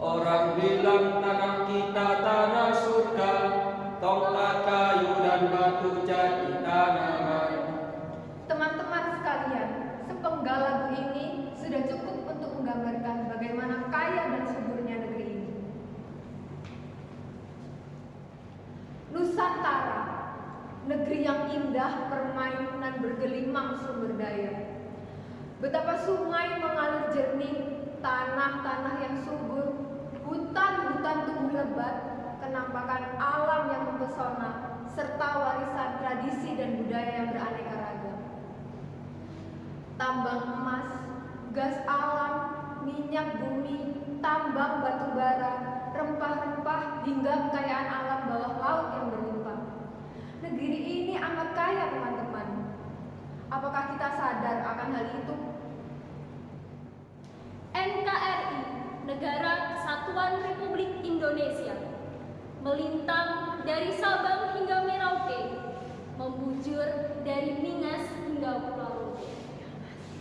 Orang bilang tanah kita tanah surga, tongkat kayu dan batu jadi tanaman. Teman-teman sekalian, sepenggal lagu ini sudah cukup untuk menggambarkan bagaimana kaya dan suburnya negeri ini. Nusantara, negeri yang indah, permainan bergelimang sumber daya. Betapa sungai mengalir jernih, tanah-tanah yang subur, hutan-hutan tumbuh lebat, kenampakan alam yang mempesona, serta warisan tradisi dan budaya yang beraneka ragam. Tambang emas, gas alam, minyak bumi, tambang batu bara, rempah-rempah, hingga kekayaan alam bawah laut yang berlimpah. Negeri ini amat kaya, teman-teman. Apakah kita sadar akan hal itu? NKRI, Negara Kesatuan Republik Indonesia, melintang dari Sabang hingga Merauke, membujur dari Miangas hingga Pulau Lombok.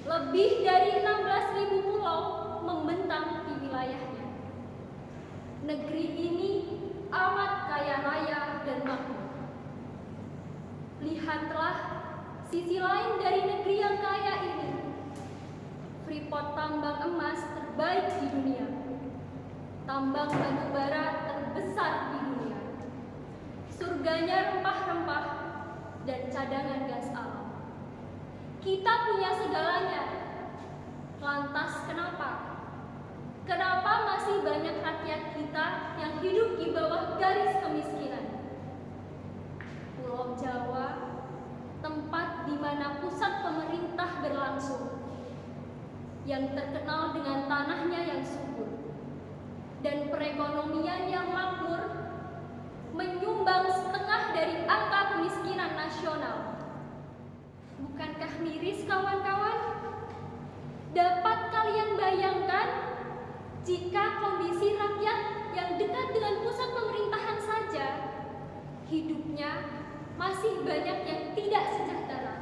Lebih dari 16.000 pulau membentang di wilayahnya. Negeri ini amat kaya raya dan makmur. Lihatlah sisi lain dari negeri yang kaya ini. Freeport tambang emas terbaik di dunia. Tambang batu bara terbesar di dunia. Surganya rempah-rempah dan cadangan gas alam. Kita punya segalanya. Lantas kenapa? Kenapa masih banyak rakyat kita yang hidup di bawah garis kemiskinan? Pulau Jawa, tempat di mana pusat pemerintah berlangsung, yang terkenal dengan tanahnya yang subur dan perekonomian yang makmur, menyumbang setengah dari angka kemiskinan nasional. Bukankah miris, kawan-kawan? Dapat kalian bayangkan jika kondisi rakyat yang dekat dengan pusat pemerintahan saja hidupnya masih banyak yang tidak sejahtera.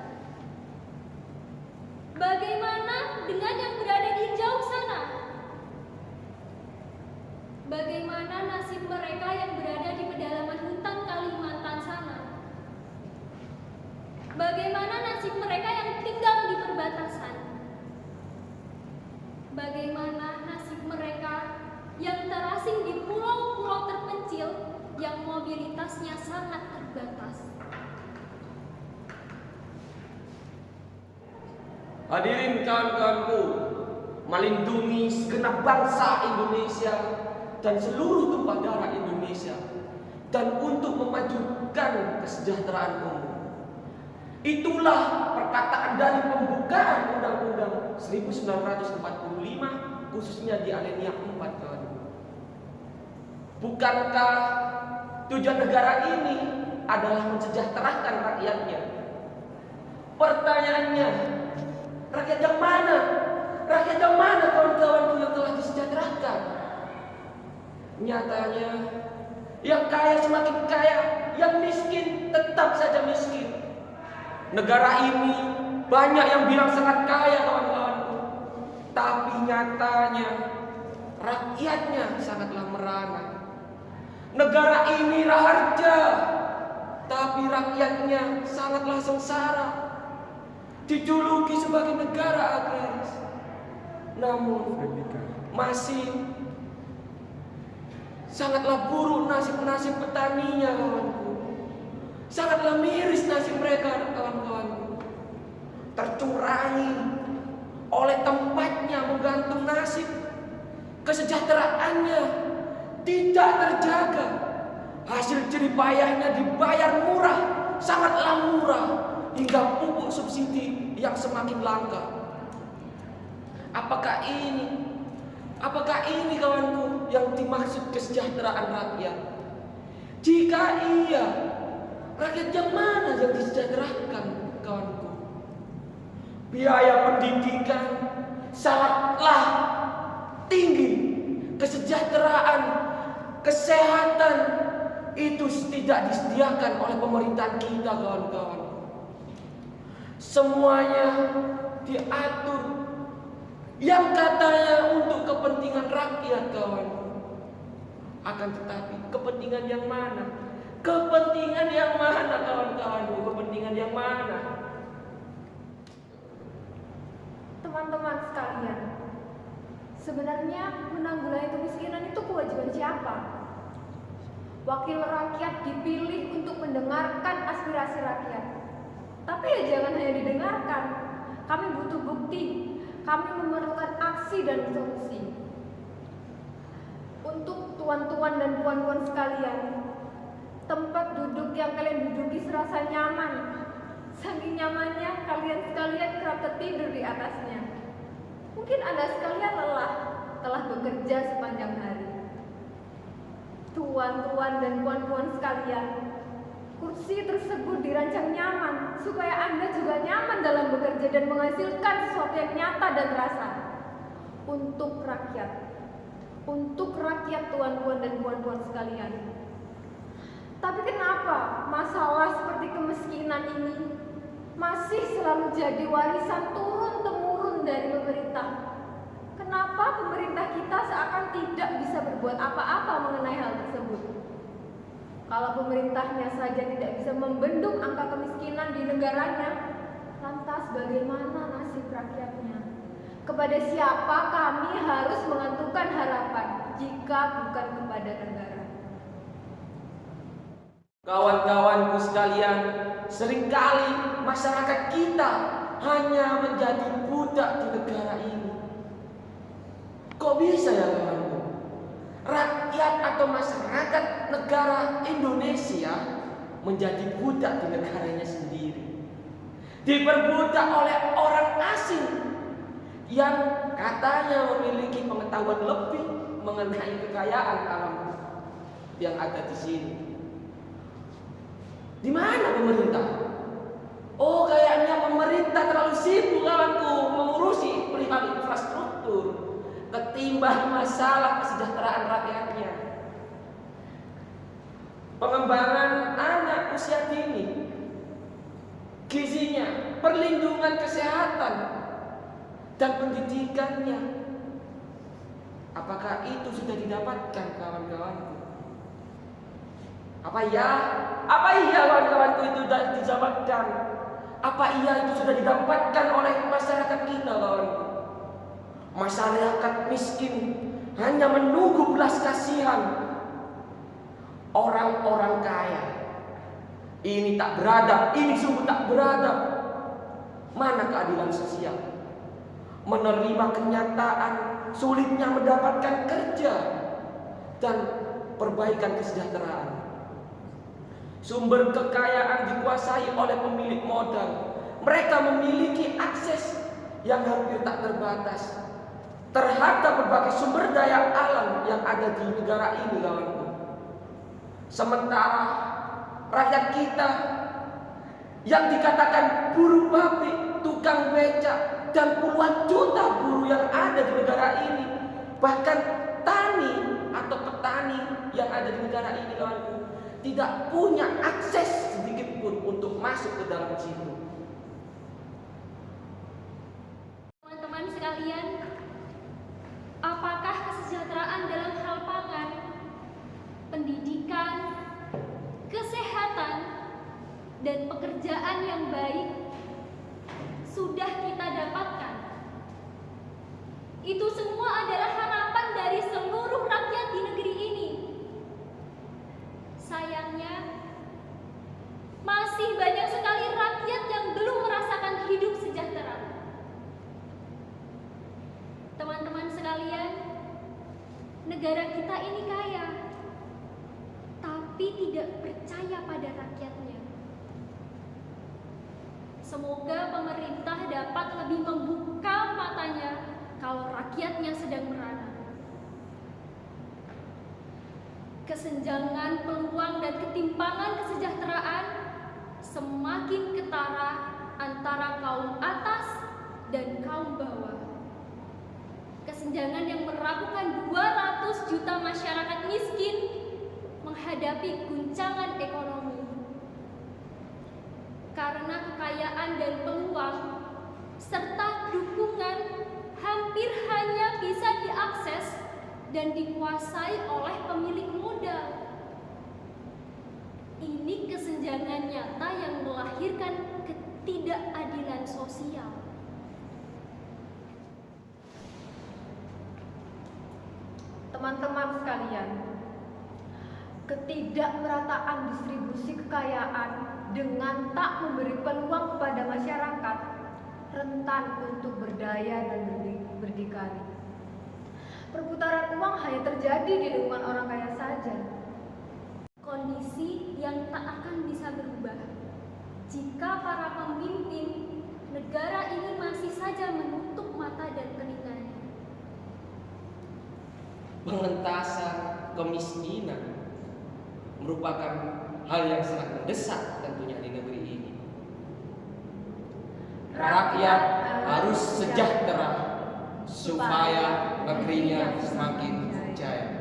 Bagaimana dengan yang berada di jauh sana? Bagaimana nasib mereka yang berada di pedalaman hutan Kalimantan sana? Bagaimana nasib mereka yang tinggal di perbatasan? Bagaimana nasib mereka yang terasing di pulau-pulau terpencil yang mobilitasnya sangat terbatas? Hadirin kawan-kawanku, melindungi segenap bangsa Indonesia dan seluruh tumpah darah Indonesia, dan untuk memajukan kesejahteraan umum. Itulah perkataan dari pembukaan Undang-Undang 1945, khususnya di alinea 4, kawan. Bukankah tujuan negara ini adalah mensejahterakan rakyatnya? Pertanyaannya, rakyat yang mana? Rakyat yang mana, kawan-kawanku, yang telah disejahterakan? Nyatanya, yang kaya semakin kaya, yang miskin tetap saja miskin. Negara ini banyak yang bilang sangat kaya, kawan-kawanku, tapi nyatanya rakyatnya sangatlah merana. Negara ini raharja, tapi rakyatnya sangatlah sengsara. Dijuluki sebagai negara agraris, namun masih sangatlah buruk nasib petaninya, kawanku. Sangatlah miris nasib mereka, kawan-kawanku. Tercurangi oleh tempatnya menggantung nasib, kesejahteraannya tidak terjaga. Hasil jeripayahnya dibayar murah, sangatlah murah, hingga pupuk subsidi yang semakin langka. Apakah ini kawanku yang dimaksud kesejahteraan rakyat? Jika iya, rakyat yang mana yang disejahterakan, kawanku? Biaya pendidikan sangatlah tinggi, kesejahteraan, kesehatan itu tidak disediakan oleh pemerintahan kita, kawan-kawan. Semuanya diatur yang katanya untuk kepentingan rakyat, kawan. Akan tetapi kepentingan yang mana? Kepentingan yang mana kawan-kawanku? Kepentingan yang mana? Teman-teman sekalian, sebenarnya menanggulangi kemiskinan itu kewajiban siapa? Wakil rakyat dipilih untuk mendengarkan aspirasi rakyat. Tapi ya jangan hanya didengarkan. Kami butuh bukti. Kami memerlukan aksi dan solusi. Untuk tuan-tuan dan puan-puan sekalian, tempat duduk yang kalian duduki serasa nyaman. Saking nyamannya kalian sekalian kerap tertidur di atasnya. Mungkin Anda sekalian lelah telah bekerja sepanjang hari. Tuan-tuan dan puan-puan sekalian, kursi tersebut dirancang nyaman supaya Anda juga nyaman dalam bekerja dan menghasilkan sesuatu yang nyata dan terasa untuk rakyat. Untuk rakyat tuan-tuan dan puan-puan sekalian. Tapi kenapa masalah seperti kemiskinan ini masih selalu jadi warisan turun-temurun dari pemerintah? Kenapa pemerintah kita seakan tidak bisa berbuat apa-apa mengenai hal tersebut? Kalau pemerintahnya saja tidak bisa membendung angka kemiskinan di negaranya, lantas bagaimana nasib rakyatnya? Kepada siapa kami harus mengantukkan harapan jika bukan kepada negara? Kawan-kawanku sekalian, seringkali masyarakat kita hanya menjadi budak di negara ini. Kok bisa ya kawanku? Rakyat atau masyarakat negara Indonesia menjadi budak di negaranya sendiri. Diperbudak oleh orang asing yang katanya memiliki pengetahuan lebih mengenai kekayaan alam yang ada di sini. Di mana pemerintah? Oh, kayaknya pemerintah terlalu sibuk kawanku mengurusi perihal infrastruktur ketimbang masalah kesejahteraan rakyatnya. Pengembangan anak usia dini, gizinya, perlindungan kesehatan, dan pendidikannya. Apakah itu sudah didapatkan kawan-kawanku? Apa iya kawan-kawanku itu sudah didapatkan? Apa iya itu sudah didapatkan oleh masyarakat kita kawanku? Masyarakat miskin hanya menunggu belas kasihan orang-orang kaya. Ini tak beradab, ini sungguh tak beradab. Mana keadilan sosial? Menerima kenyataan sulitnya mendapatkan kerja dan perbaikan kesejahteraan. Sumber kekayaan dikuasai oleh pemilik modal. Mereka memiliki akses yang hampir tak terbatas terhadap berbagai sumber daya alam yang ada di negara ini kawanku. Sementara rakyat kita yang dikatakan buruh pabrik, tukang becak, dan puluhan juta buruh yang ada di negara ini, bahkan tani atau petani yang ada di negara ini kawanku, tidak punya akses sedikit pun untuk masuk ke dalam situ. Teman-teman sekalian, apakah kesejahteraan dalam hal pangan, pendidikan, kesehatan, dan pekerjaan yang baik sudah kita dapatkan? Itu semua adalah harapan dari seluruh rakyat di negeri ini. Sayangnya, masih banyak sekali rakyat yang belum merasakan hidup sejahtera. Teman-teman sekalian, negara kita ini kaya, tapi tidak percaya pada rakyatnya. Semoga pemerintah dapat lebih membuka matanya kalau rakyatnya sedang merana. Kesenjangan peluang dan ketimpangan kesejahteraan semakin ketara antara kaum atas dan kaum bawah. Kesenjangan yang meragukan 200 juta masyarakat miskin menghadapi guncangan ekonomi. Karena kekayaan dan peluang serta dukungan hampir hanya bisa diakses dan dikuasai oleh pemilik ketidakadilan sosial. Teman-teman sekalian, ketidakmerataan distribusi kekayaan dengan tak memberi peluang kepada masyarakat rentan untuk berdaya dan berdikari. Perputaran uang hanya terjadi di lingkungan orang kaya saja. Kondisi yang tak akan bisa berubah jika para pemimpin negara ini masih saja menutup mata dan telinganya. Pengentasan kemiskinan merupakan hal yang sangat mendesak tentunya di negeri ini. Rakyat harus sejahtera supaya negerinya semakin jaya.